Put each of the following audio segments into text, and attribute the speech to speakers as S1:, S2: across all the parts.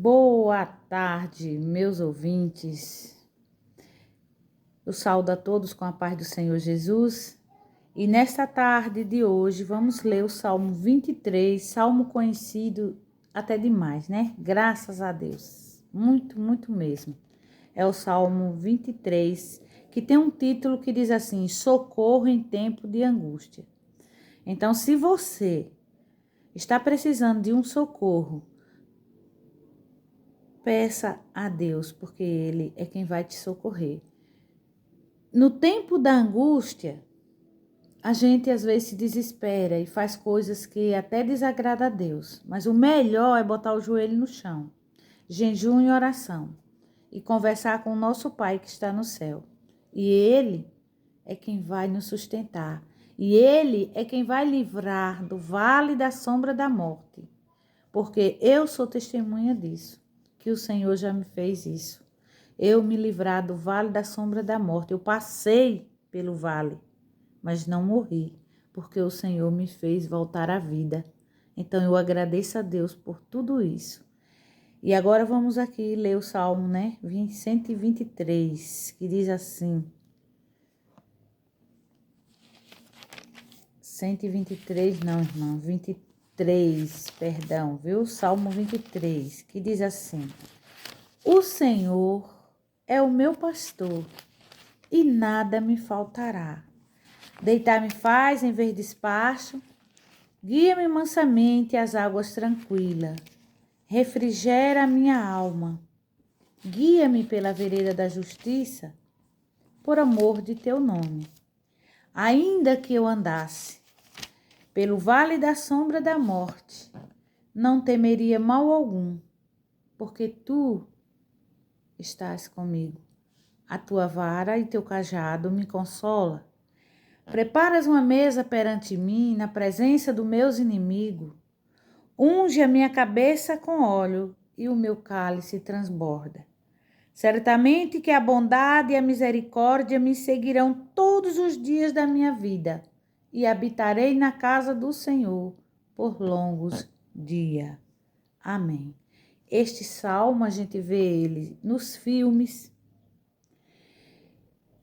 S1: Boa tarde, meus ouvintes. Eu saúdo a todos com a paz do Senhor Jesus. E nesta tarde de hoje vamos ler o Salmo 23, salmo conhecido até demais, né? Graças a Deus. Muito, muito mesmo. É o Salmo 23, que tem um título que diz assim: Socorro em tempo de angústia. Então, se você está precisando de um socorro, peça a Deus, porque Ele é quem vai te socorrer. No tempo da angústia, a gente às vezes se desespera e faz coisas que até desagrada a Deus. Mas o melhor é botar o joelho no chão, jejum e oração, e conversar com o nosso Pai que está no céu. E Ele é quem vai nos sustentar. E Ele é quem vai livrar do vale da sombra da morte. Porque eu sou testemunha disso, que o Senhor já me fez isso. Eu me livrar do vale da sombra da morte. Eu passei pelo vale, mas não morri, porque o Senhor me fez voltar à vida. Então eu agradeço a Deus por tudo isso. E agora vamos aqui ler o Salmo, 123, que diz assim. 123, não, irmão, 23, perdão, viu? Salmo 23, que diz assim: O Senhor é o meu pastor e nada me faltará. Deitar-me faz em verdes pastos, guia-me mansamente às águas tranquilas. Refrigera a minha alma. Guia-me pela vereda da justiça, por amor de teu nome. Ainda que eu andasse pelo vale da sombra da morte, não temeria mal algum, porque tu estás comigo. A tua vara e teu cajado me consola. Preparas uma mesa perante mim, na presença dos meus inimigos. Unge a minha cabeça com óleo e o meu cálice transborda. Certamente que a bondade e a misericórdia me seguirão todos os dias da minha vida, e habitarei na casa do Senhor por longos dias. Amém. Este salmo a gente vê ele nos filmes,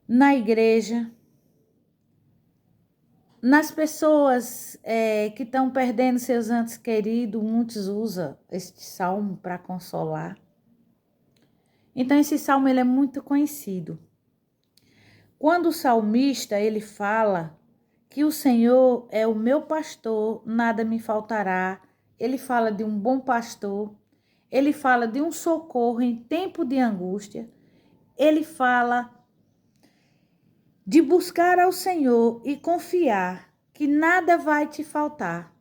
S1: na igreja, nas pessoas que estão perdendo seus entes queridos. Muitos usam este salmo para consolar. Então esse salmo ele é muito conhecido. Quando o salmista ele fala que o Senhor é o meu pastor, nada me faltará, ele fala de um bom pastor, ele fala de um socorro em tempo de angústia, ele fala de buscar ao Senhor e confiar que nada vai te faltar.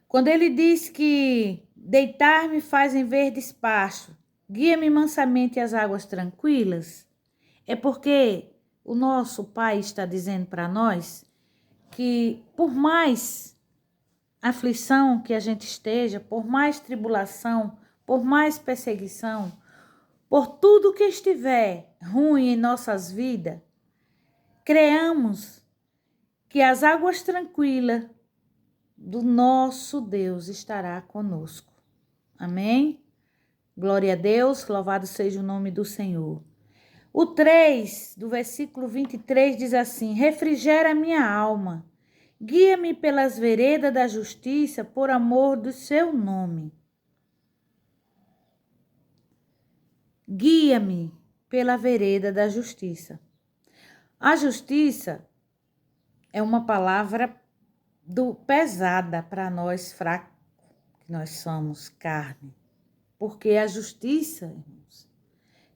S1: Quando ele diz que deitar-me faz em verdes pastos, guia-me mansamente às águas tranquilas, é porque o nosso Pai está dizendo para nós que por mais aflição que a gente esteja, por mais tribulação, por mais perseguição, por tudo que estiver ruim em nossas vidas, creamos que as águas tranquilas do nosso Deus estará conosco. Amém? Glória a Deus, louvado seja o nome do Senhor. O 3 do versículo 23 diz assim: Refrigera minha alma, guia-me pelas veredas da justiça por amor do seu nome. Guia-me pela vereda da justiça. A justiça é uma palavra pesada para nós fracos, que nós somos carne. Porque a justiça, irmãos,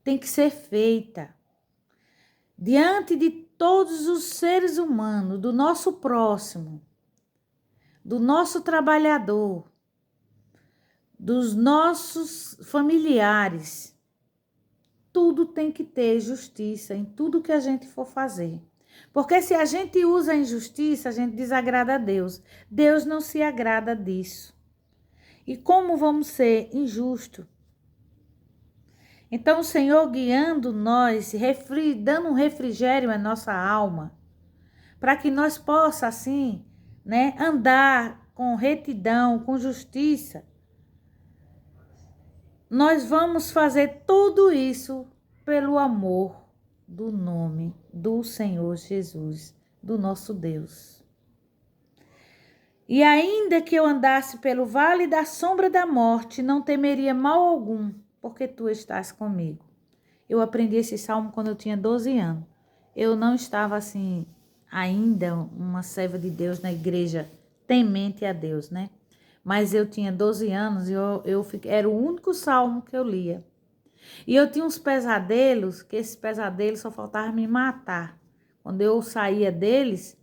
S1: tem que ser feita diante de todos os seres humanos, do nosso próximo, do nosso trabalhador, dos nossos familiares. Tudo tem que ter justiça em tudo que a gente for fazer. Porque se a gente usa a injustiça, a gente desagrada a Deus. Deus não se agrada disso. E como vamos ser injustos? Então o Senhor guiando nós, dando um refrigério à nossa alma, para que nós possa assim, andar com retidão, com justiça, nós vamos fazer tudo isso pelo amor do nome do Senhor Jesus, do nosso Deus. E ainda que eu andasse pelo vale da sombra da morte, não temeria mal algum, porque tu estás comigo. Eu aprendi esse salmo quando eu tinha 12 anos. Eu não estava assim, ainda uma serva de Deus na igreja, temente a Deus, né? Mas eu tinha 12 anos e era o único salmo que eu lia. E eu tinha uns pesadelos, que esses pesadelos só faltava me matar. Quando eu saía deles,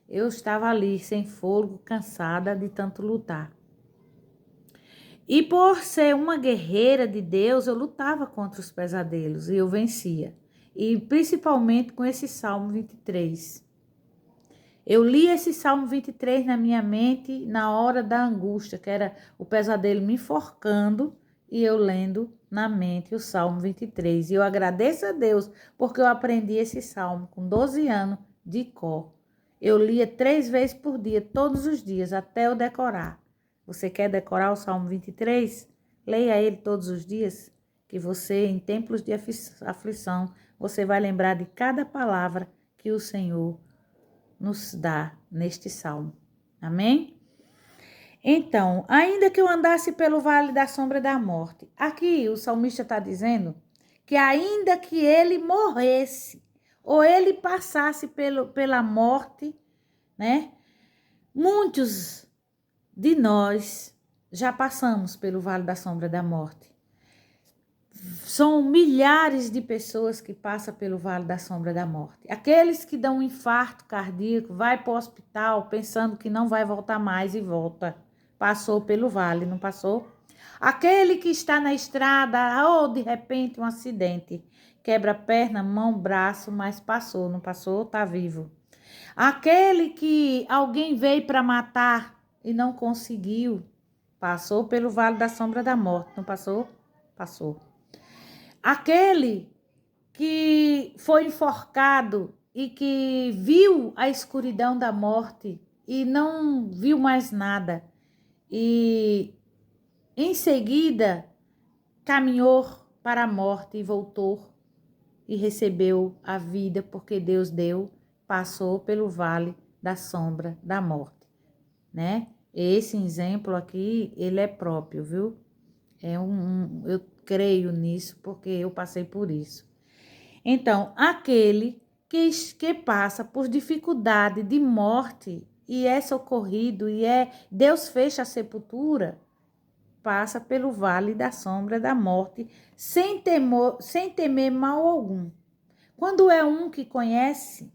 S1: eu estava ali, sem fôlego, cansada de tanto lutar. E por ser uma guerreira de Deus, eu lutava contra os pesadelos e eu vencia. E principalmente com esse Salmo 23. Eu li esse Salmo 23 na minha mente na hora da angústia, que era o pesadelo me enforcando e eu lendo na mente o Salmo 23. E eu agradeço a Deus porque eu aprendi esse Salmo com 12 anos de cor. Eu lia 3 vezes por dia, todos os dias, até eu decorar. Você quer decorar o Salmo 23? Leia ele todos os dias, que você, em tempos de aflição, você vai lembrar de cada palavra que o Senhor nos dá neste salmo. Amém? Então, ainda que eu andasse pelo vale da sombra da morte, aqui o salmista está dizendo que ainda que ele morresse, ou ele passasse pela morte, né? Muitos de nós já passamos pelo vale da sombra da morte. São milhares de pessoas que passam pelo vale da sombra da morte. Aqueles que dão um infarto cardíaco, vai para o hospital pensando que não vai voltar mais e volta. Passou pelo vale, não passou? Aquele que está na estrada, ou de repente um acidente, quebra perna, mão, braço, mas passou, não passou? Está vivo. Aquele que alguém veio para matar e não conseguiu, passou pelo vale da sombra da morte, não passou? Passou. Aquele que foi enforcado e que viu a escuridão da morte e não viu mais nada e em seguida caminhou para a morte e voltou e recebeu a vida porque Deus deu, passou pelo vale da sombra da morte, né? Esse exemplo aqui, ele é próprio, viu? Eu creio nisso porque eu passei por isso. Então, aquele que passa por dificuldade de morte e é socorrido Deus fecha a sepultura, passa pelo vale da sombra da morte sem temer mal algum. Quando é um que conhece,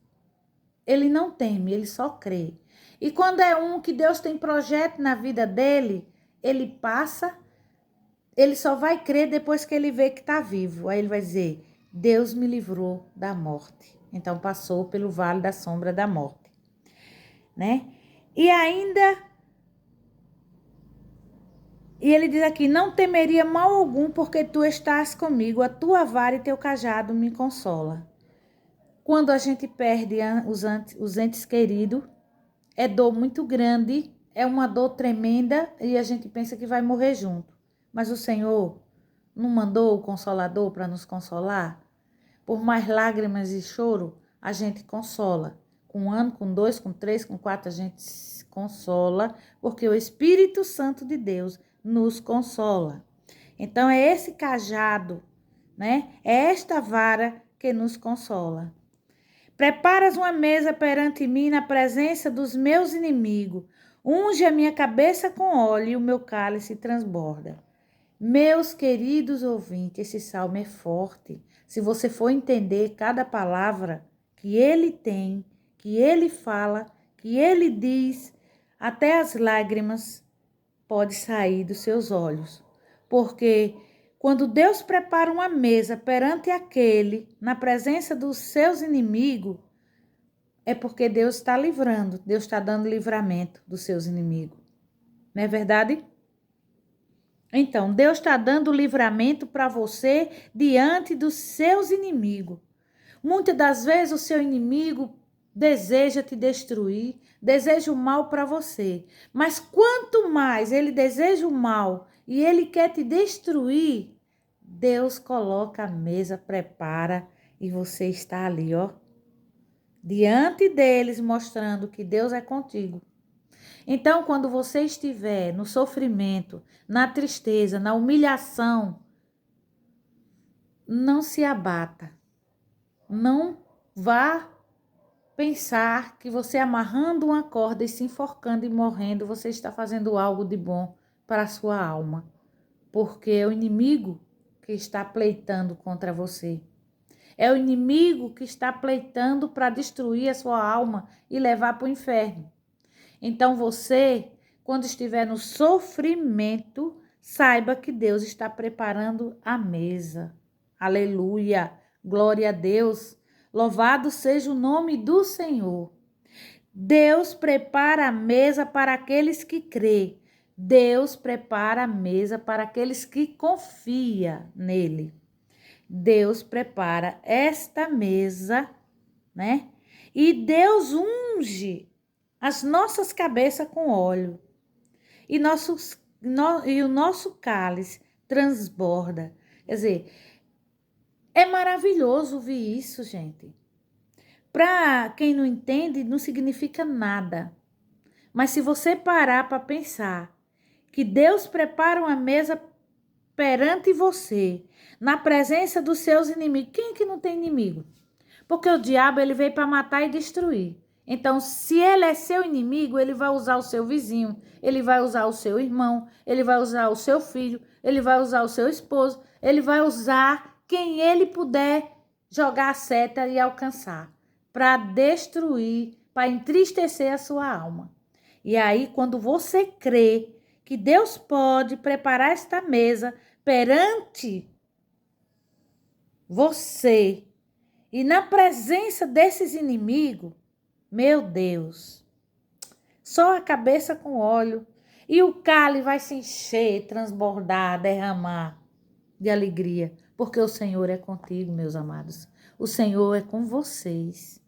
S1: ele não teme, ele só crê. E quando é um que Deus tem projeto na vida dele, ele passa. Ele só vai crer depois que ele vê que está vivo. Aí ele vai dizer, Deus me livrou da morte. Então passou pelo vale da sombra da morte, né? E ele diz aqui, não temeria mal algum porque tu estás comigo, a tua vara e teu cajado me consola. Quando a gente perde os entes queridos, é dor muito grande, é uma dor tremenda e a gente pensa que vai morrer junto. Mas o Senhor não mandou o Consolador para nos consolar? Por mais lágrimas e choro, a gente consola. Com 1 ano, com 2, com 3, com 4, a gente se consola, porque o Espírito Santo de Deus nos consola. Então, é esse cajado, né? É esta vara que nos consola. Preparas uma mesa perante mim na presença dos meus inimigos. Unge a minha cabeça com óleo e o meu cálice transborda. Meus queridos ouvintes, esse salmo é forte. Se você for entender cada palavra que ele tem, que ele fala, que ele diz, até as lágrimas podem sair dos seus olhos. Porque quando Deus prepara uma mesa perante aquele, na presença dos seus inimigos, é porque Deus está livrando, Deus está dando livramento dos seus inimigos. Não é verdade? Então, Deus está dando livramento para você diante dos seus inimigos. Muitas das vezes o seu inimigo deseja te destruir, deseja o mal para você. Mas quanto mais ele deseja o mal e ele quer te destruir, Deus coloca a mesa, prepara e você está ali, ó, diante deles, mostrando que Deus é contigo. Então, quando você estiver no sofrimento, na tristeza, na humilhação, não se abata. Não vá pensar que você amarrando uma corda e se enforcando e morrendo, você está fazendo algo de bom para a sua alma. Porque é o inimigo que está pleitando contra você. É o inimigo que está pleitando para destruir a sua alma e levar para o inferno. Então você, quando estiver no sofrimento, saiba que Deus está preparando a mesa. Aleluia! Glória a Deus! Louvado seja o nome do Senhor. Deus prepara a mesa para aqueles que crê. Deus prepara a mesa para aqueles que confiam nele. Deus prepara esta mesa, né? E Deus unge as nossas cabeças com óleo. E o nosso cálice transborda. Quer dizer, é maravilhoso ouvir isso, gente. Para quem não entende, não significa nada. Mas se você parar para pensar que Deus prepara uma mesa perante você, na presença dos seus inimigos. Quem é que não tem inimigo? Porque o diabo ele veio para matar e destruir. Então, se ele é seu inimigo, ele vai usar o seu vizinho, ele vai usar o seu irmão, ele vai usar o seu filho, ele vai usar o seu esposo, ele vai usar quem ele puder jogar a seta e alcançar, para destruir, para entristecer a sua alma. E aí, quando você crê que Deus pode preparar esta mesa perante você e na presença desses inimigos, meu Deus, só a cabeça com óleo e o cálice vai se encher, transbordar, derramar de alegria, porque o Senhor é contigo, meus amados. O Senhor é com vocês.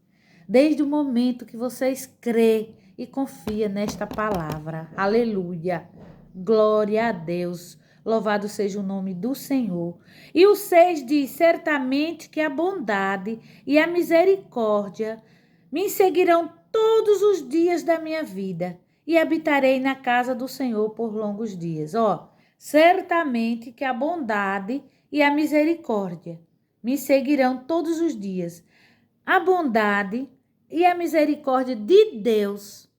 S1: Desde o momento que vocês crê e confia nesta palavra. Aleluia. Glória a Deus. Louvado seja o nome do Senhor. E o 6 diz: certamente que a bondade e a misericórdia me seguirão todos os dias da minha vida e habitarei na casa do Senhor por longos dias. Ó, certamente que a bondade e a misericórdia me seguirão todos os dias. A bondade e a misericórdia de Deus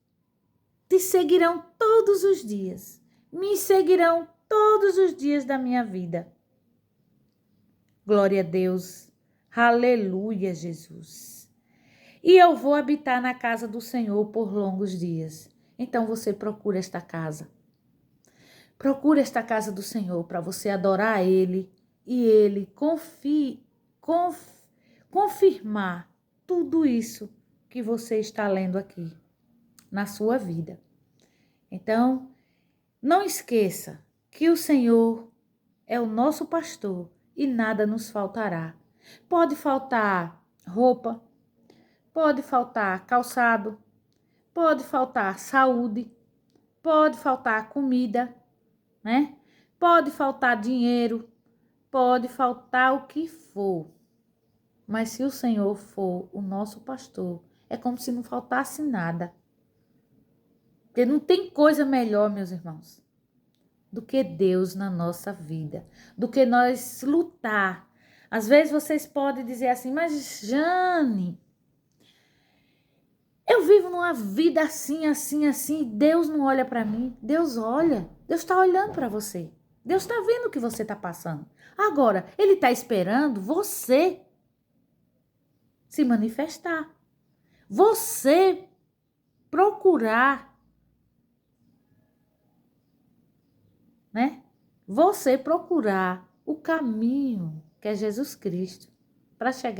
S1: te seguirão todos os dias. Me seguirão todos os dias da minha vida. Glória a Deus. Aleluia, Jesus. E eu vou habitar na casa do Senhor por longos dias. Então você procura esta casa. Procura esta casa do Senhor para você adorar a Ele e Ele confirmar tudo isso que você está lendo aqui na sua vida. Então, não esqueça que o Senhor é o nosso pastor e nada nos faltará. Pode faltar roupa, pode faltar calçado, pode faltar saúde, pode faltar comida, né? Pode faltar dinheiro, pode faltar o que for. Mas se o Senhor for o nosso pastor, é como se não faltasse nada. Porque não tem coisa melhor, meus irmãos, do que Deus na nossa vida, do que nós lutar. Às vezes vocês podem dizer assim, mas Jane, eu vivo numa vida assim, assim, assim, Deus não olha para mim. Deus olha, Deus está olhando para você. Deus está vendo o que você está passando. Agora, Ele está esperando você se manifestar. Você procurar, né? Você procurar o caminho que é Jesus Cristo para chegar